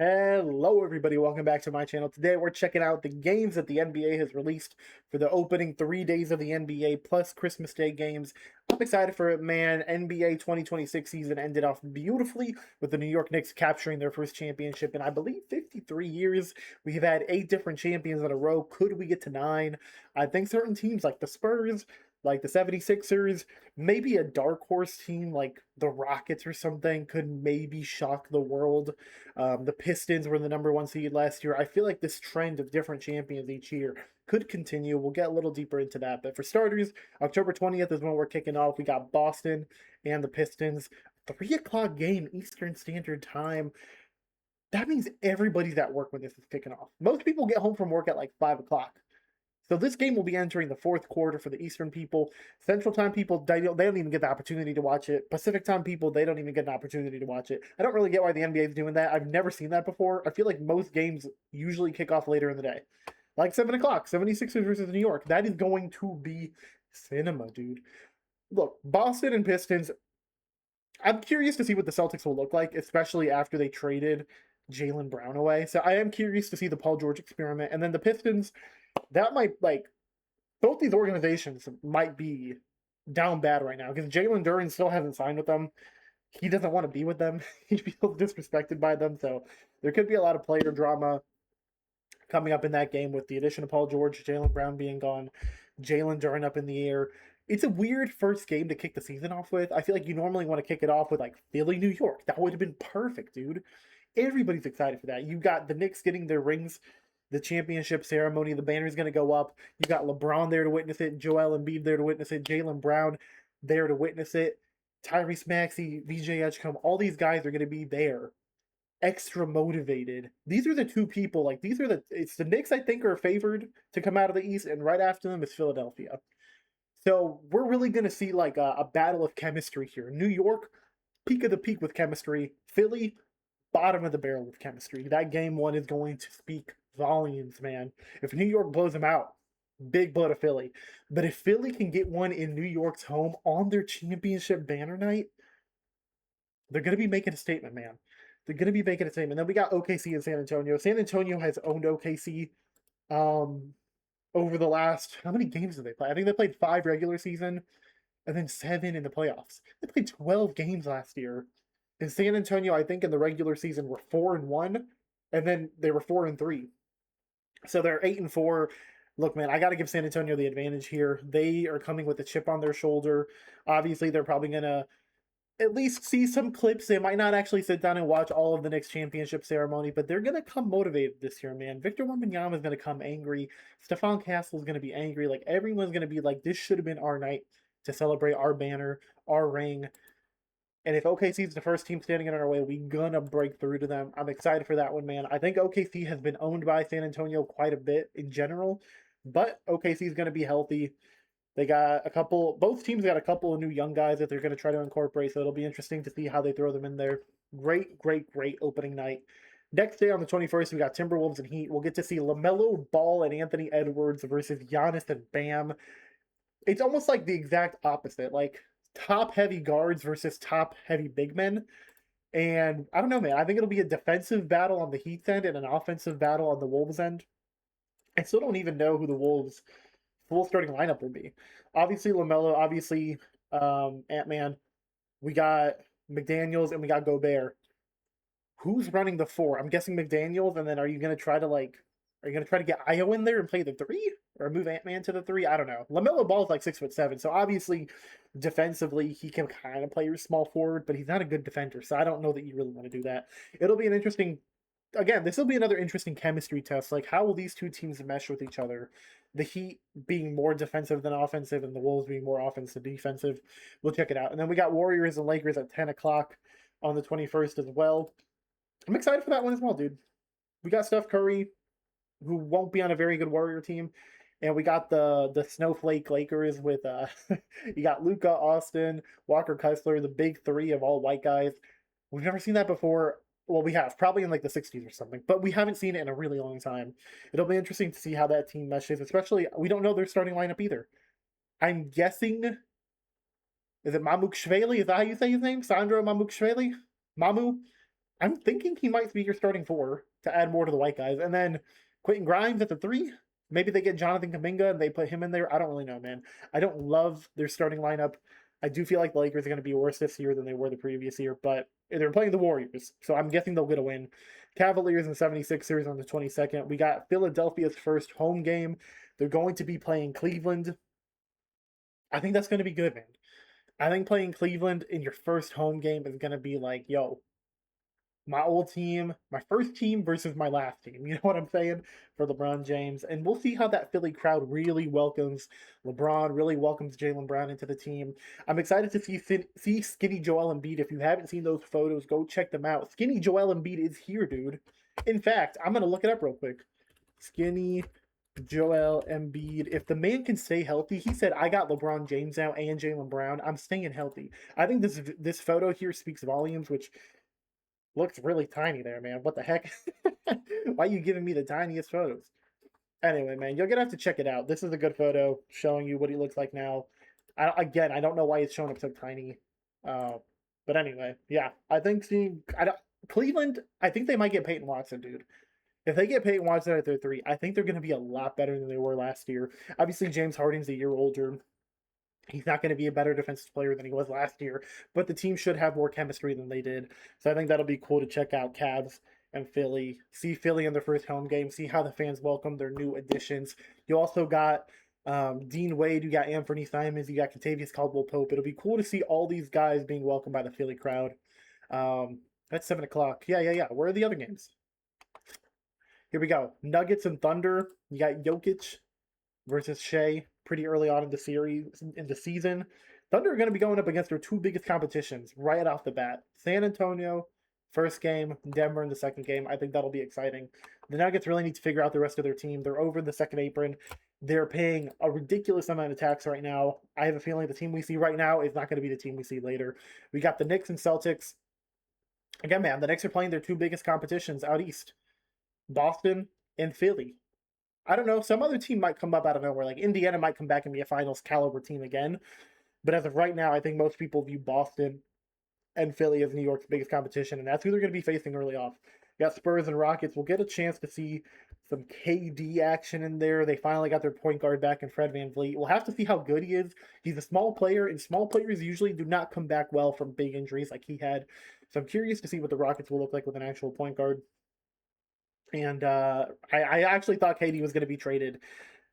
Hello, everybody. Welcome back to my channel. Today, we're checking out the games that the NBA has released for the opening 3 days of the NBA plus Christmas Day games. I'm excited for it, man. NBA 2026 season ended off beautifully with the New York Knicks capturing their first championship in, I believe, 53 years. We've had 8 different champions in a row. Could we get to 9? I think certain teams like the Spurs, like the 76ers, maybe a dark horse team like the Rockets or something could maybe shock the world. The Pistons were the number 1 seed last year. I feel like this trend of different champions each year could continue. We'll get a little deeper into that. But for starters, October 20th is when we're kicking off. We got Boston and the Pistons. 3 o'clock game, Eastern Standard Time. That means everybody's at work when this is kicking off. Most people get home from work at like 5 o'clock. So this game will be entering the fourth quarter for the Eastern people. Central Time people, they don't even get the opportunity to watch it. Pacific Time people, they don't even get an opportunity to watch it. I don't really get why the NBA is doing that. I've never seen that before. I feel like most games usually kick off later in the day. Like 7 o'clock, 76ers versus New York. That is going to be cinema, dude. Look, Boston and Pistons, I'm curious to see what the Celtics will look like, especially after they traded Jaylen Brown away. So I am curious to see the Paul George experiment. And then the Pistons, that might like both these organizations might be down bad right now because Jalen Duren still hasn't signed with them. He doesn't want to be with them. He feels disrespected by them. So there could be a lot of player drama coming up in that game with the addition of Paul George, Jaylen Brown being gone, Jalen Duren up in the air. It's a weird first game to kick the season off with. I feel like you normally want to kick it off with like Philly, New York. That would have been perfect, dude. Everybody's excited for that. You got the Knicks getting their rings, the championship ceremony. The banner's going to go up. You got LeBron there to witness it, Joel Embiid there to witness it, Jaylen Brown there to witness it, Tyrese Maxey, VJ Edgecombe. All these guys are going to be there, extra motivated. These are the two people. Like it's the Knicks. I think are favored to come out of the East, and right after them is Philadelphia. So we're really going to see like a battle of chemistry here. New York, peak of the peak with chemistry. Philly, bottom of the barrel with chemistry. That game one is going to speak volumes, man. If New York blows them out, big blow to Philly. But if Philly can get one in New York's home on their championship banner night, they're going to be making a statement, man. They're going to be making a statement. Then we got OKC and San Antonio. San Antonio has owned OKC over the last, how many games did they play? I think they played 5 regular season and then 7 in the playoffs. They played 12 games last year. In San Antonio, I think in the regular season were 4-1, and then they were 4-3. So they're 8-4. Look, man, I got to give San Antonio the advantage here. They are coming with a chip on their shoulder. Obviously, they're probably gonna at least see some clips. They might not actually sit down and watch all of the Knicks championship ceremony, but they're gonna come motivated this year, man. Victor Wembanyama is gonna come angry. Stephon Castle is gonna be angry. Like everyone's gonna be like, this should have been our night to celebrate our banner, our ring. And if OKC is the first team standing in our way, we gonna break through to them. I'm excited for that one, man. I think OKC has been owned by San Antonio quite a bit in general, but OKC is gonna be healthy. They got a couple. Both teams got a couple of new young guys that they're gonna try to incorporate. So it'll be interesting to see how they throw them in there. Great opening night. Next day on the 21st, we got Timberwolves and Heat. We'll get to see LaMelo Ball and Anthony Edwards versus Giannis and Bam. It's almost like the exact opposite. Like top heavy guards versus top heavy big men. And I don't know, man. I think it'll be a defensive battle on the Heat's end and an offensive battle on the Wolves' end. I still don't even know who the Wolves' full starting lineup will be. Obviously, LaMelo, obviously, Ant-Man. We got McDaniels and we got Gobert. Who's running the 4? I'm guessing McDaniels, and then are you going to try to get Io in there and play the 3? Or move Ant-Man to the 3? I don't know. LaMelo Ball is like 6'7", so obviously defensively he can kind of play your small forward, but he's not a good defender, so I don't know that you really want to do that. It'll be an interesting, again, this will be another interesting chemistry test. Like, how will these two teams mesh with each other? The Heat being more defensive than offensive, and the Wolves being more offensive defensive. We'll check it out. And then we got Warriors and Lakers at 10 o'clock on the 21st as well. I'm excited for that one as well, dude. We got Steph Curry, who won't be on a very good Warrior team. And we got the Snowflake Lakers with you got Luka, Austin, Walker Kessler, the big 3 of all white guys. We've never seen that before. Well, we have, probably in like the 60s or something, but we haven't seen it in a really long time. It'll be interesting to see how that team meshes, especially we don't know their starting lineup either. I'm guessing, is it Mamukshvili? Is that how you say his name? Sandro Mamukshvili? Mamu? I'm thinking he might be your starting four to add more to the white guys. And then Quentin Grimes at the three. Maybe they get Jonathan Kuminga and they put him in there. I don't really know, man. I don't love their starting lineup. I do feel like the Lakers are going to be worse this year than they were the previous year, but they're playing the Warriors, so I'm guessing they'll get a win. Cavaliers and 76ers on the 22nd. We got Philadelphia's first home game. They're going to be playing Cleveland. I think that's going to be good, man. I think playing Cleveland in your first home game is going to be like, yo, my old team, my first team versus my last team. You know what I'm saying? For LeBron James. And we'll see how that Philly crowd really welcomes LeBron, really welcomes Jaylen Brown into the team. I'm excited to see Skinny Joel Embiid. If you haven't seen those photos, go check them out. Skinny Joel Embiid is here, dude. In fact, I'm going to look it up real quick. Skinny Joel Embiid. If the man can stay healthy, he said, I got LeBron James now and Jaylen Brown. I'm staying healthy. I think this photo here speaks volumes, which looks really tiny there, man. What the heck? Why are you giving me the tiniest photos? Anyway, man, you're gonna have to check it out. This is a good photo showing you what he looks like now. I don't know why it's showing up so tiny. But anyway, yeah, I think Cleveland. I think they might get Peyton Watson, dude. If they get Peyton Watson at their three, I think they're going to be a lot better than they were last year. Obviously, James Harden's a year older. He's not going to be a better defensive player than he was last year, but the team should have more chemistry than they did. So I think that'll be cool to check out Cavs and Philly. See Philly in their first home game. See how the fans welcome their new additions. You also got Dean Wade. You got Anthony Simons. You got Kentavious Caldwell-Pope. It'll be cool to see all these guys being welcomed by the Philly crowd. That's 7 o'clock. Yeah. Where are the other games? Here we go. Nuggets and Thunder. You got Jokic versus Shea pretty early on in the season. Thunder are going to be going up against their two biggest competitions right off the bat. San Antonio, first game, Denver in the second game. I think that'll be exciting. The Nuggets really need to figure out the rest of their team. They're over the second apron. They're paying a ridiculous amount of tax right now. I have a feeling the team we see right now is not going to be the team we see later. We got the Knicks and Celtics. Again, man, the Knicks are playing their two biggest competitions out east. Boston and Philly. I don't know. Some other team might come up out of nowhere. Like Indiana might come back and be a finals caliber team again. But as of right now, I think most people view Boston and Philly as New York's biggest competition, and that's who they're going to be facing early off. You got Spurs and Rockets. We'll get a chance to see some KD action in there. They finally got their point guard back in Fred VanVleet. We'll have to see how good he is. He's a small player, and small players usually do not come back well from big injuries like he had. So I'm curious to see what the Rockets will look like with an actual point guard. And I actually thought KD was going to be traded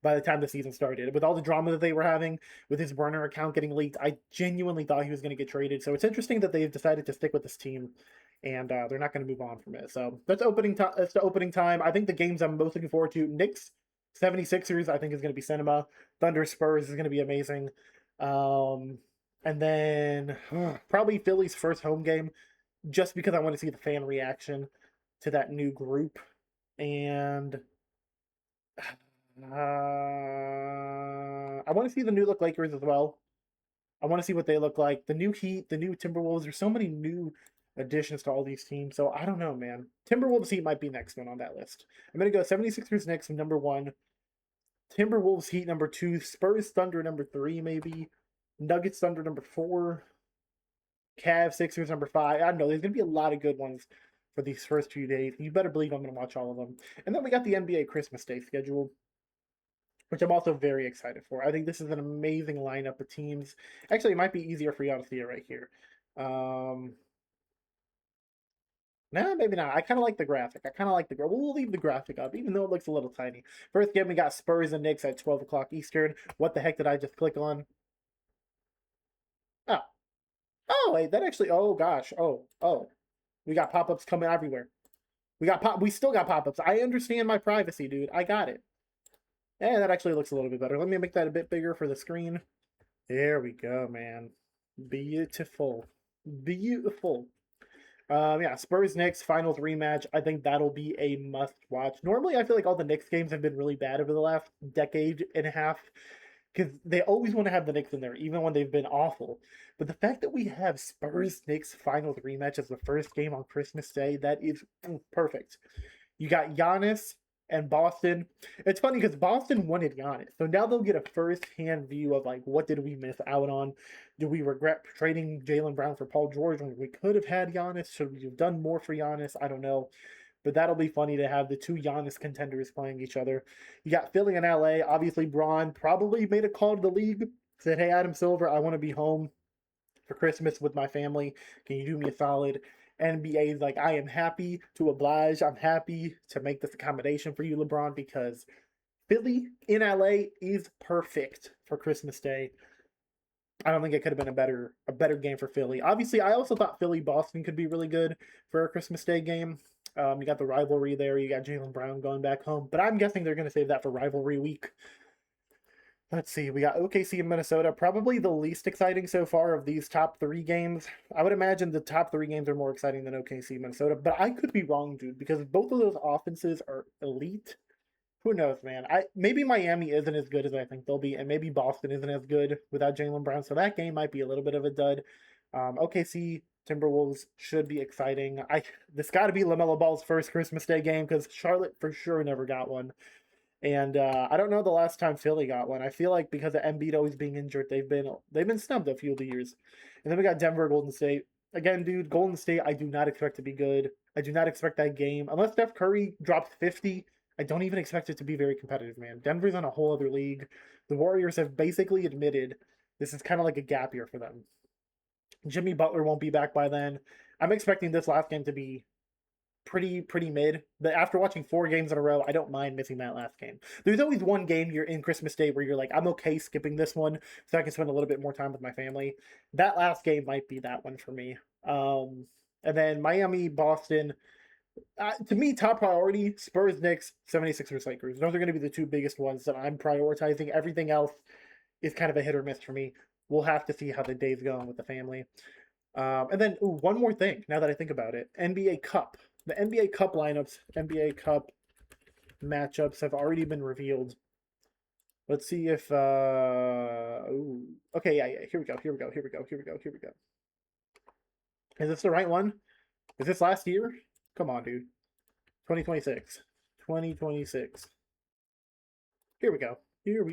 by the time the season started. With all the drama that they were having with his burner account getting leaked, I genuinely thought he was going to get traded. So it's interesting that they've decided to stick with this team, and they're not going to move on from it. So that's opening time. That's the opening time. I think the games I'm most looking forward to: Knicks, 76ers. I think is going to be cinema. Thunder Spurs is going to be amazing. And then probably Philly's first home game, just because I want to see the fan reaction to that new group. And I want to see the new look Lakers as well. I want to see what they look like. The new Heat, the new Timberwolves. There's so many new additions to all these teams. So I don't know, man. Timberwolves Heat might be next one on that list. I'm going to go 76ers next, number 1. Timberwolves Heat, number 2. Spurs Thunder, number 3, maybe. Nuggets Thunder, number 4. Cavs Sixers, number 5. I don't know. There's going to be a lot of good ones for these first few days. You better believe I'm going to watch all of them. And then we got the NBA Christmas Day schedule, which I'm also very excited for. I think this is an amazing lineup of teams. Actually, it might be easier for y'all to see it right here. Nah, maybe not. I kind of like the graphic. We'll leave the graphic up, even though it looks a little tiny. First game, we got Spurs and Knicks at 12 o'clock Eastern. What the heck did I just click on? Oh. Oh, wait, that actually... Oh, gosh. Oh. We got pop-ups coming everywhere. We still got pop-ups. I understand my privacy, dude. I got it. Yeah, that actually looks a little bit better. Let me make that a bit bigger for the screen. There we go, man. Beautiful. Beautiful. Yeah, Spurs Knicks finals rematch. I think that'll be a must watch. Normally, I feel like all the Knicks games have been really bad over the last decade and a half, because they always want to have the Knicks in there, even when they've been awful. But the fact that we have Spurs Knicks finals rematch as the first game on Christmas Day, that is perfect. You got Giannis and Boston. It's funny because Boston wanted Giannis, so now they'll get a first-hand view of like what did we miss out on. Do we regret trading Jaylen Brown for Paul George when we could have had Giannis? Should we have done more for Giannis? I don't know. But that'll be funny to have the two Giannis contenders playing each other. You got Philly and LA. Obviously, Braun probably made a call to the league, said, "Hey, Adam Silver, I want to be home for Christmas with my family. Can you do me a solid?" NBA is like, "I am happy to oblige. I'm happy to make this accommodation for you, LeBron, because Philly in LA is perfect for Christmas Day." I don't think it could have been a better game for Philly. Obviously, I also thought Philly Boston could be really good for a Christmas Day game. You got the rivalry there. You got Jaylen Brown going back home, but I'm guessing they're going to save that for rivalry week. Let's see. We got OKC and Minnesota. Probably the least exciting so far of these top three games. I would imagine the top three games are more exciting than OKC Minnesota, but I could be wrong, dude, because both of those offenses are elite. Who knows, man? Maybe Miami isn't as good as I think they'll be, and maybe Boston isn't as good without Jaylen Brown. So that game might be a little bit of a dud. OKC Timberwolves should be exciting. This got to be LaMelo Ball's first Christmas Day game because Charlotte for sure never got one, and I don't know the last time Philly got one. I feel like because of Embiid always being injured, they've been snubbed a few of the years. And then we got Denver Golden State. Again, dude, Golden State I do not expect to be good. I do not expect that game unless Steph Curry drops 50. I don't even expect it to be very competitive, man. Denver's on a whole other league. The Warriors have basically admitted this is kind of like a gap year for them. Jimmy Butler won't be back by then. I'm expecting this last game to be pretty mid. But after watching 4 games in a row, I don't mind missing that last game. There's always one game you're in Christmas Day where you're like, I'm okay skipping this one so I can spend a little bit more time with my family. That last game might be that one for me. And then Miami, Boston. To me, top priority, Spurs, Knicks, 76ers, Lakers. Those are going to be the two biggest ones that I'm prioritizing. Everything else is kind of a hit or miss for me. We'll have to see how the day's going with the family. And then one more thing, now that I think about it. NBA Cup. The NBA Cup lineups, NBA Cup matchups have already been revealed. Let's see if... okay, yeah, here we go. Is this the right one? Is this last year? Come on, dude. 2026. 2026. Here we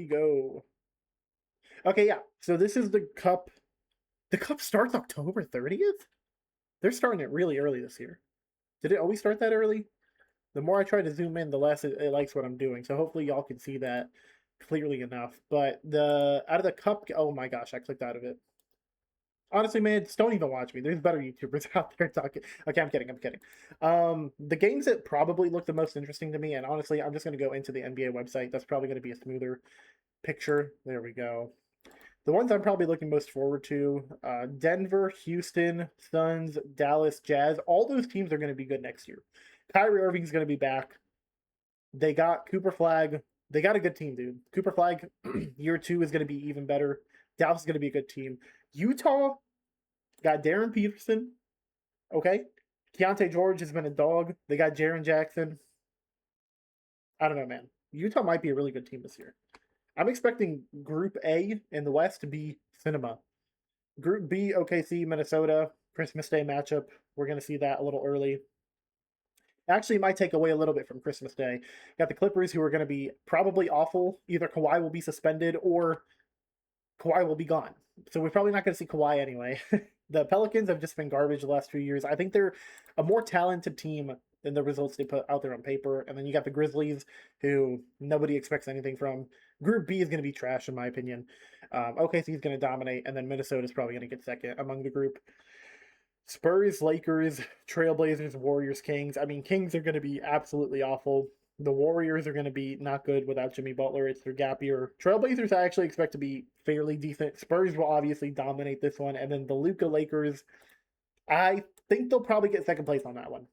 go. Okay, yeah. So this is the Cup. The Cup starts October 30th? They're starting it really early this year. Did it always start that early? The more I try to zoom in, the less it likes what I'm doing. So hopefully y'all can see that clearly enough. But out of the Cup... Oh my gosh, I clicked out of it. Honestly, man, just don't even watch me. There's better YouTubers out there talking. Okay, I'm kidding. The games that probably look the most interesting to me, and honestly, I'm just going to go into the NBA website. That's probably going to be a smoother picture. There we go. The ones I'm probably looking most forward to, Denver, Houston, Suns, Dallas, Jazz. All those teams are going to be good next year. Kyrie Irving's going to be back. They got Cooper Flag. They got a good team, dude. Cooper Flag, year 2 is going to be even better. Dallas is going to be a good team. Utah got Darren Peterson. Okay. Keontae George has been a dog. They got Jaren Jackson. I don't know, man. Utah might be a really good team this year. I'm expecting Group A in the West to be cinema. Group B, OKC, Minnesota, Christmas Day matchup. We're going to see that a little early. Actually, might take away a little bit from Christmas Day. Got the Clippers, who are going to be probably awful. Either Kawhi will be suspended or Kawhi will be gone. So we're probably not going to see Kawhi anyway. The Pelicans have just been garbage the last few years. I think they're a more talented team than the results they put out there on paper. And then you got the Grizzlies, who nobody expects anything from. Group B is going to be trash, in my opinion. OKC is going to dominate, and then Minnesota is probably going to get second among the group. Spurs, Lakers, Trailblazers, Warriors, Kings. I mean, Kings are going to be absolutely awful. The Warriors are going to be not good without Jimmy Butler. It's their gap year. Trailblazers I actually expect to be fairly decent. Spurs will obviously dominate this one. And then the Luka Lakers, I think they'll probably get second place on that one.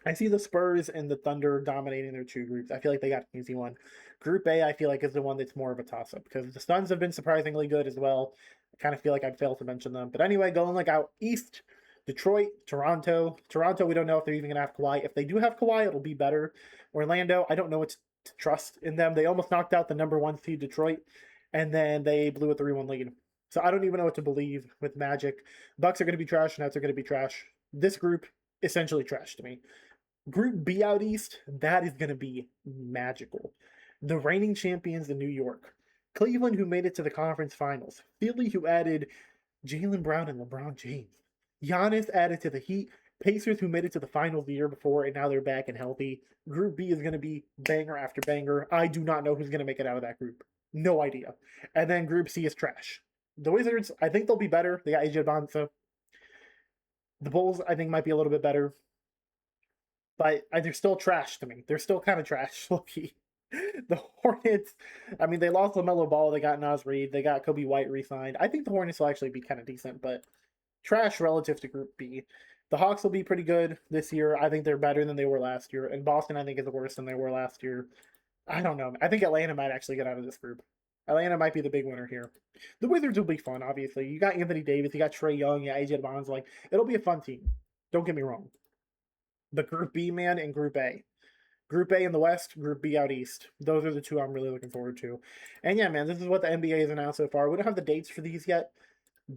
I see the Spurs and the Thunder dominating their two groups. I feel like they got an easy one. Group A, I feel like, is the one that's more of a toss-up because the Suns have been surprisingly good as well. I kind of feel like I'd fail to mention them. But anyway, going like out east, Detroit, Toronto. Toronto, we don't know if they're even going to have Kawhi. If they do have Kawhi, it'll be better. Orlando, I don't know what to trust in them. They almost knocked out the number 1 seed Detroit, and then they blew a 3-1 lead. So I don't even know what to believe with Magic. Bucks are going to be trash. Nets are going to be trash. This group, essentially trash to me. Group B out east, that is going to be magical. The reigning champions in New York. Cleveland, who made it to the conference finals. Philly, who added Jaylen Brown and LeBron James. Giannis added to the Heat. Pacers, who made it to the finals the year before, and now they're back and healthy. Group B is going to be banger after banger. I do not know who's going to make it out of that group. No idea. And then Group C is trash. The Wizards, I think they'll be better. They got AJ Bonso. The Bulls, I think, might be a little bit better. But they're still trash to me. They're still kind of trash, low-key. The Hornets, I mean, they lost LaMelo Ball. They got Naz Reid. They got Kobe White re-signed. I think the Hornets will actually be kind of decent, but trash relative to Group B. The Hawks will be pretty good this year. I think they're better than they were last year. And Boston, I think, is worse than they were last year. I don't know. I think Atlanta might actually get out of this group. Atlanta might be the big winner here. The Wizards will be fun, obviously. You got Anthony Davis, you got Trae Young, you got AJ Bonds. Like, it'll be a fun team. Don't get me wrong. The Group B, man, and Group A. Group A in the West, Group B out East. Those are the two I'm really looking forward to. And yeah, man, this is what the NBA has announced so far. We don't have the dates for these yet,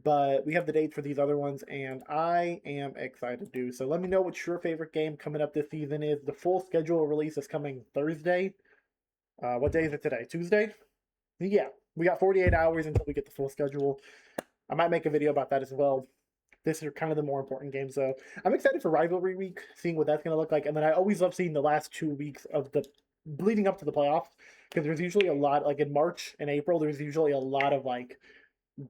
but we have the dates for these other ones, and I am excited, dude. So let me know what your favorite game coming up this season is. The full schedule release is coming Thursday. What day is it today? Tuesday? Yeah, we got 48 hours until we get the full schedule. I might make a video about that as well. This are kind of the more important games, though. I'm excited for Rivalry Week, seeing what that's going to look like. And then I always love seeing the last 2 weeks of the leading up to the playoffs, because there's usually a lot, like in March and April, there's usually a lot of like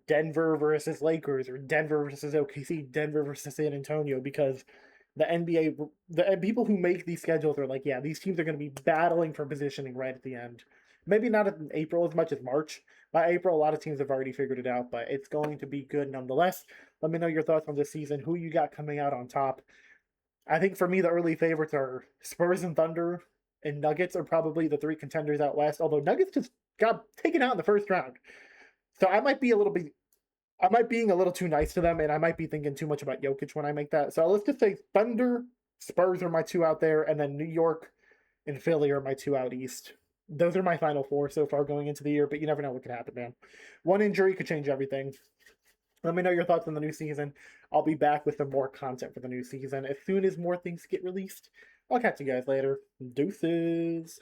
Denver versus Lakers or Denver versus OKC, Denver versus San Antonio, because the NBA, the people who make these schedules are like, yeah, these teams are going to be battling for positioning right at the end. Maybe not in April as much as March. By April, a lot of teams have already figured it out, but it's going to be good nonetheless. Let me know your thoughts on this season. Who you got coming out on top? I think for me, the early favorites are Spurs and Thunder, and Nuggets are probably the 3 contenders out west. Although Nuggets just got taken out in the first round, so I might be a little bit. I might being a little too nice to them, and I might be thinking too much about Jokic when I make that. So let's just say Thunder, Spurs are my 2 out there, and then New York and Philly are my 2 out east. Those are my final 4 so far going into the year, but you never know what could happen, man. One injury could change everything. Let me know your thoughts on the new season. I'll be back with some more content for the new season as soon as more things get released. I'll catch you guys later. Deuces.